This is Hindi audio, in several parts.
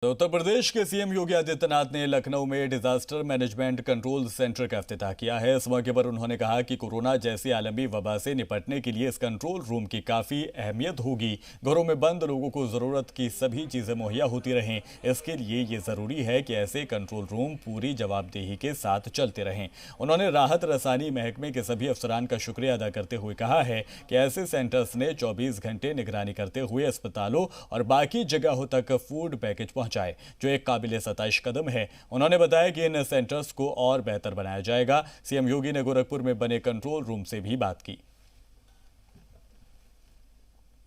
तो उत्तर प्रदेश के सीएम योगी आदित्यनाथ ने लखनऊ में डिजास्टर मैनेजमेंट कंट्रोल सेंटर का इफ्तिताह किया है। इस मौके पर उन्होंने कहा कि कोरोना जैसी आलमी वबा से निपटने के लिए इस कंट्रोल रूम की काफ़ी अहमियत होगी। घरों में बंद लोगों को ज़रूरत की सभी चीज़ें मुहैया होती रहें। इसके लिए ये ज़रूरी है कि ऐसे कंट्रोल रूम पूरी जवाबदेही के साथ चलते रहें। उन्होंने राहत रसानी महकमे के सभी अफसरान का शुक्रिया अदा करते हुए कहा है कि ऐसे सेंटर्स ने 24 घंटे निगरानी करते हुए अस्पतालों और बाकी जगहों तक फूड पैकेज पहुंचाए, जो एक काबिले सताइश कदम है। उन्होंने बताया कि इन सेंटर्स को और बेहतर बनाया जाएगा। सीएम योगी ने गोरखपुर में बने कंट्रोल रूम से भी बात की।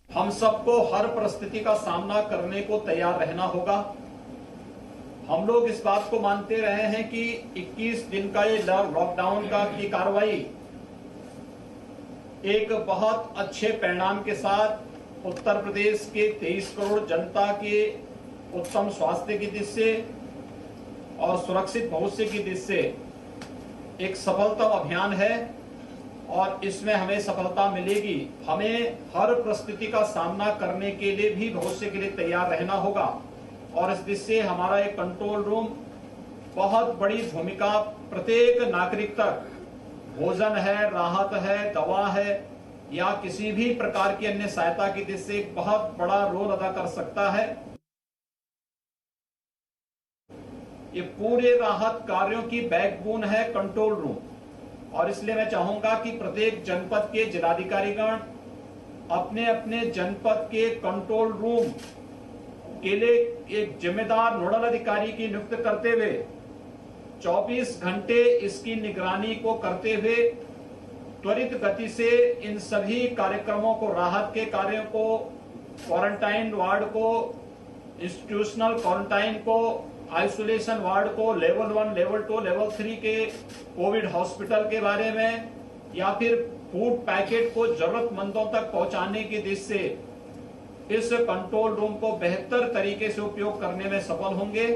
हम सबको हर परिस्थिति का सामना करने को तैयार रहना होगा। हम लोग इस बात को मानते रहे हैं कि 21 दिन का ये लॉकडाउन की कार्रवाई एक बहुत अच्छे परिणाम के साथ उत्तर प्रदेश के 23 करोड़ जनता के उत्तम स्वास्थ्य की दृष्टि से और सुरक्षित भविष्य की दृष्टि से एक सफलता अभियान है और इसमें हमें सफलता मिलेगी। हमें हर परिस्थिति का सामना करने के लिए भी भविष्य के लिए तैयार रहना होगा और इस दृष्टि से हमारा एक कंट्रोल रूम बहुत बड़ी भूमिका प्रत्येक नागरिक तक भोजन है, राहत है, दवा है या किसी भी प्रकार की अन्य सहायता की दृष्टि से एक बहुत बड़ा रोल अदा कर सकता है। ये पूरे राहत कार्यों की बैकबोन है कंट्रोल रूम और इसलिए मैं चाहूंगा कि प्रत्येक जनपद के जिलाधिकारीगण अपने अपने जनपद के कंट्रोल रूम के लिए एक जिम्मेदार नोडल अधिकारी की नियुक्त करते हुए 24 घंटे इसकी निगरानी को करते हुए त्वरित गति से इन सभी कार्यक्रमों को, राहत के कार्यों को, क्वारंटाइन वार्ड को, इंस्टीट्यूशनल क्वारंटाइन को, आइसोलेशन वार्ड को, लेवल 1, लेवल 2, लेवल 3 के कोविड हॉस्पिटल के बारे में या फिर फूड पैकेट को जरूरतमंदों तक पहुंचाने की दृष्टि से इस कंट्रोल रूम को बेहतर तरीके से उपयोग करने में सफल होंगे।